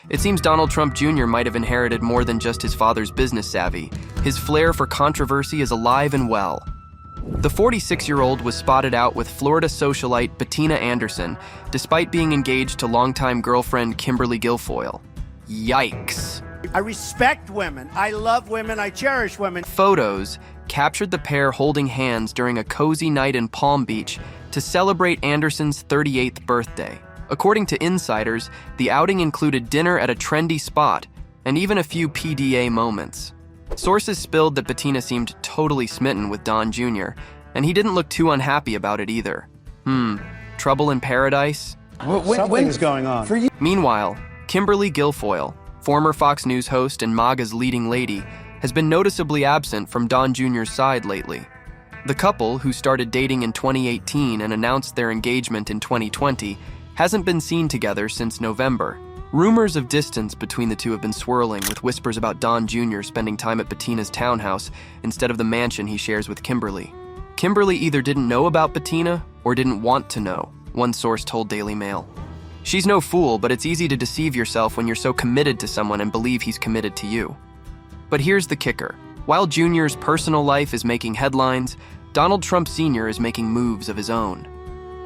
It seems Donald Trump Jr. might have inherited more than just his father's business savvy. His flair for controversy is alive and well. The 46-year-old was spotted out with Florida socialite Bettina Anderson, despite being engaged to longtime girlfriend Kimberly Guilfoyle. Yikes. I respect women. I love women. I cherish women. Photos captured the pair holding hands during a cozy night in Palm Beach to celebrate Anderson's 38th birthday. According to insiders, the outing included dinner at a trendy spot and even a few PDA moments. Sources spilled that Bettina seemed totally smitten with Don Jr., and he didn't look too unhappy about it either. Trouble in paradise? Something's going on. For you. Meanwhile, Kimberly Guilfoyle, former Fox News host and MAGA's leading lady, has been noticeably absent from Don Jr.'s side lately. The couple, who started dating in 2018 and announced their engagement in 2020, hasn't been seen together since November. Rumors of distance between the two have been swirling, with whispers about Don Jr. spending time at Bettina's townhouse instead of the mansion he shares with Kimberly. Kimberly either didn't know about Bettina or didn't want to know, one source told Daily Mail. She's no fool, but it's easy to deceive yourself when you're so committed to someone and believe he's committed to you. But here's the kicker. While Jr.'s personal life is making headlines, Donald Trump Sr. is making moves of his own.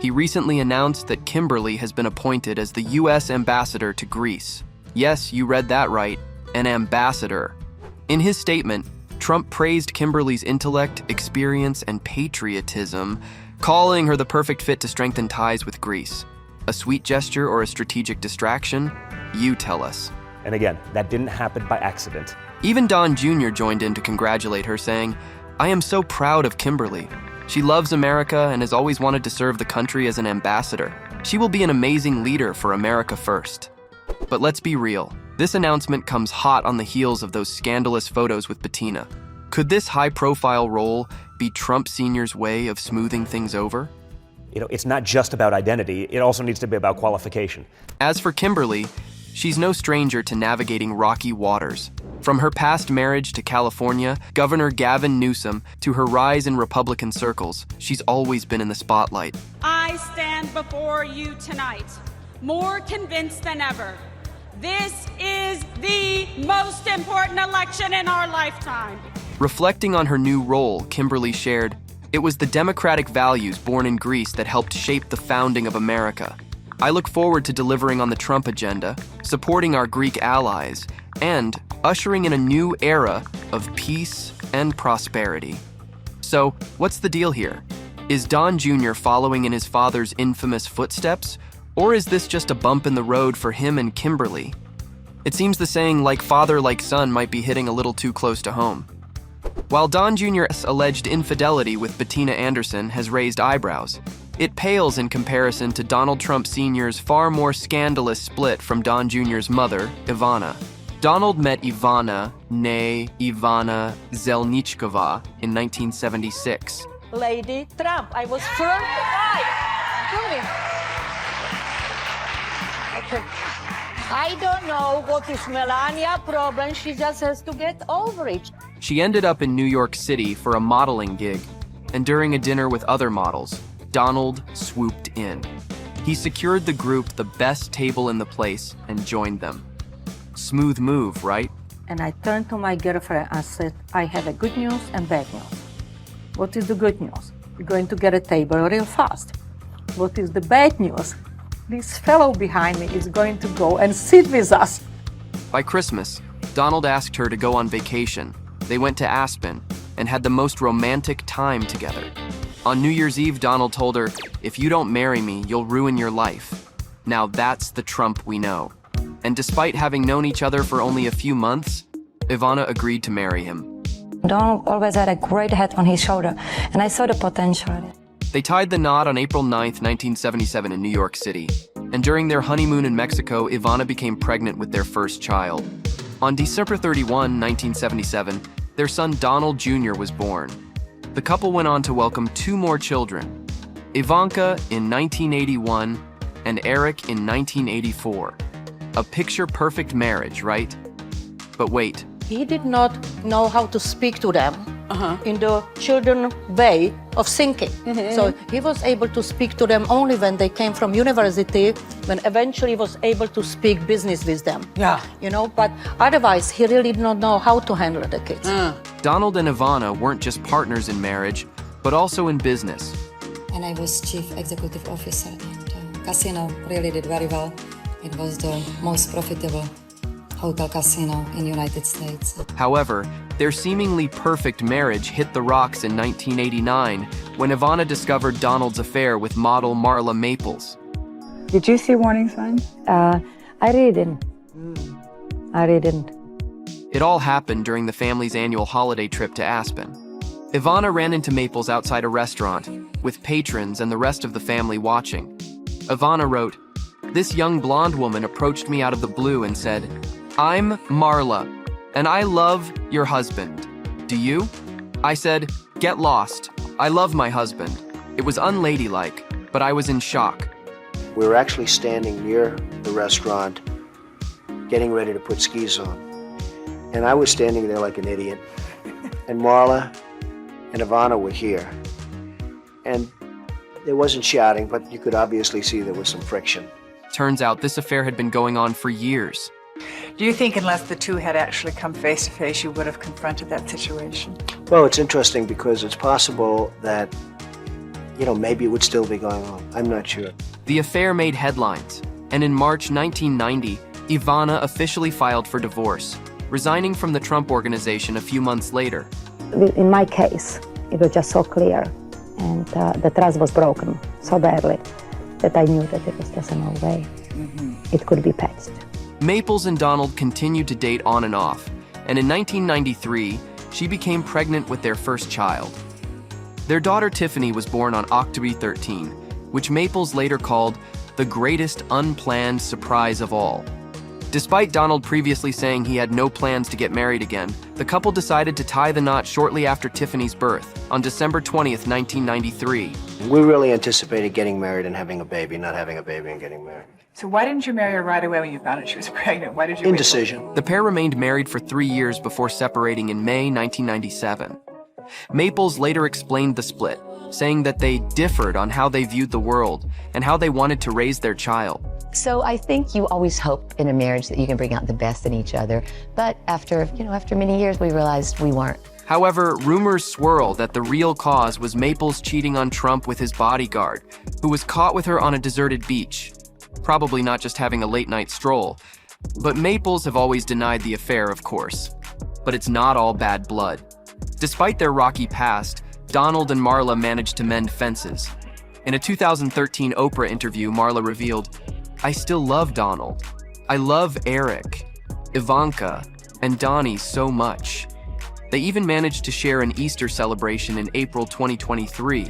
He recently announced that Kimberly has been appointed as the U.S. ambassador to Greece. Yes, you read that right, an ambassador. In his statement, Trump praised Kimberly's intellect, experience, and patriotism, calling her the perfect fit to strengthen ties with Greece. A sweet gesture or a strategic distraction? You tell us. And again, that didn't happen by accident. Even Don Jr. joined in to congratulate her, saying, "I am so proud of Kimberly. She loves America and has always wanted to serve the country as an ambassador. She will be an amazing leader for America first." But let's be real. This announcement comes hot on the heels of those scandalous photos with Bettina. Could this high-profile role be Trump Sr.'s way of smoothing things over? It's not just about identity. It also needs to be about qualification. As for Kimberly, she's no stranger to navigating rocky waters. From her past marriage to California, Governor Gavin Newsom, to her rise in Republican circles, she's always been in the spotlight. I stand before you tonight, more convinced than ever. This is the most important election in our lifetime. Reflecting on her new role, Kimberly shared, "It was the democratic values born in Greece that helped shape the founding of America. I look forward to delivering on the Trump agenda, supporting our Greek allies, and ushering in a new era of peace and prosperity." So, what's the deal here? Is Don Jr. following in his father's infamous footsteps, or is this just a bump in the road for him and Kimberly? It seems the saying, like father, like son, might be hitting a little too close to home. While Don Jr.'s alleged infidelity with Bettina Anderson has raised eyebrows, it pales in comparison to Donald Trump Sr.'s far more scandalous split from Don Jr.'s mother, Ivana. Donald met Ivana, née Ivana Zelnichkova, in 1976. Lady Trump, I was first right. Okay. I don't know what is Melania's problem. She just has to get over it. She ended up in New York City for a modeling gig, and during a dinner with other models, Donald swooped in. He secured the group the best table in the place and joined them. Smooth move, right? And I turned to my girlfriend and said, I have a good news and bad news. What is the good news? We're going to get a table real fast. What is the bad news? This fellow behind me is going to go and sit with us. By Christmas, Donald asked her to go on vacation. They went to Aspen and had the most romantic time together. On New Year's Eve, Donald told her, "If you don't marry me, you'll ruin your life." Now that's the Trump we know. And despite having known each other for only a few months, Ivana agreed to marry him. Donald always had a great head on his shoulder, and I saw the potential in it. They tied the knot on April 9th, 1977 in New York City. And during their honeymoon in Mexico, Ivana became pregnant with their first child. On December 31, 1977, their son Donald Jr. was born. The couple went on to welcome 2 more children, Ivanka in 1981 and Eric in 1984. A picture-perfect marriage, right? But wait. He did not know how to speak to them. in the children way of thinking. So he was able to speak to them only when they came from university, when eventually he was able to speak business with them. Yeah. You know, but otherwise he really did not know how to handle the kids. Donald and Ivana weren't just partners in marriage, but also in business. And I was chief executive officer, and casino really did very well. It was the most profitable hotel casino in the United States. However, their seemingly perfect marriage hit the rocks in 1989 when Ivana discovered Donald's affair with model Marla Maples. Did you see warning signs? I really didn't. I really didn't. It all happened during the family's annual holiday trip to Aspen. Ivana ran into Maples outside a restaurant, with patrons and the rest of the family watching. Ivana wrote, "This young blonde woman approached me out of the blue and said, 'I'm Marla, and I love your husband. Do you?' I said, 'Get lost. I love my husband.' It was unladylike, but I was in shock." We were actually standing near the restaurant, getting ready to put skis on. And I was standing there like an idiot. And Marla and Ivana were here. And there wasn't shouting, but you could obviously see there was some friction. Turns out this affair had been going on for years. Do you think unless the two had actually come face to face, you would have confronted that situation? Well, it's interesting because it's possible that, maybe it would still be going on. I'm not sure. The affair made headlines, and in March 1990, Ivana officially filed for divorce, resigning from the Trump Organization a few months later. In my case, it was just so clear, and the trust was broken so badly that I knew that it was just no way it could be patched. Maples and Donald continued to date on and off, and in 1993, she became pregnant with their first child. Their daughter Tiffany was born on October 13, which Maples later called the greatest unplanned surprise of all. Despite Donald previously saying he had no plans to get married again, the couple decided to tie the knot shortly after Tiffany's birth, on December 20th, 1993. We really anticipated getting married and having a baby, not having a baby and getting married. So why didn't you marry her right away when you found out she was pregnant? Why did you wait? Indecision. The pair remained married for 3 years before separating in May 1997. Maples later explained the split, saying that they differed on how they viewed the world and how they wanted to raise their child. So I think you always hope in a marriage that you can bring out the best in each other. But after many years, we realized we weren't. However, rumors swirl that the real cause was Maples cheating on Trump with his bodyguard, who was caught with her on a deserted beach. Probably not just having a late-night stroll. But Maples have always denied the affair, of course. But it's not all bad blood. Despite their rocky past, Donald and Marla managed to mend fences. In a 2013 Oprah interview, Marla revealed, "I still love Donald. I love Eric, Ivanka, and Donnie so much." They even managed to share an Easter celebration in April 2023.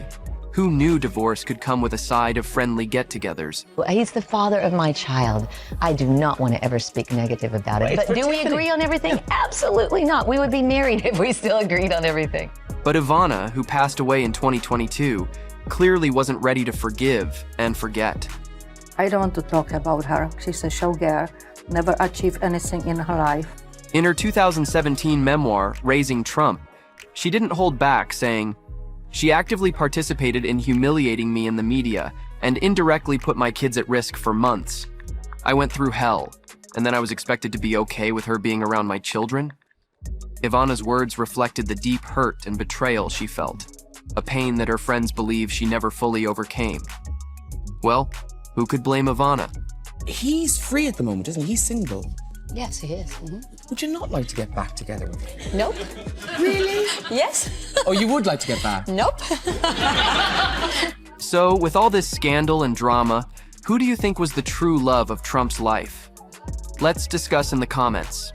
Who knew divorce could come with a side of friendly get-togethers? He's the father of my child. I do not want to ever speak negative about it. But do we agree on everything? Absolutely not. We would be married if we still agreed on everything. But Ivana, who passed away in 2022, clearly wasn't ready to forgive and forget. I don't want to talk about her. She's a show girl, never achieved anything in her life. In her 2017 memoir, Raising Trump, she didn't hold back, saying, "She actively participated in humiliating me in the media and indirectly put my kids at risk for months. I went through hell, and then I was expected to be okay with her being around my children?" Ivana's words reflected the deep hurt and betrayal she felt, a pain that her friends believe she never fully overcame. Well, who could blame Ivana? He's free at the moment, isn't he? He's single. Yes, he is. Would you not like to get back together with him? Nope. Really? Yes. Oh, you would like to get back? Nope. So, with all this scandal and drama, who do you think was the true love of Trump's life? Let's discuss in the comments.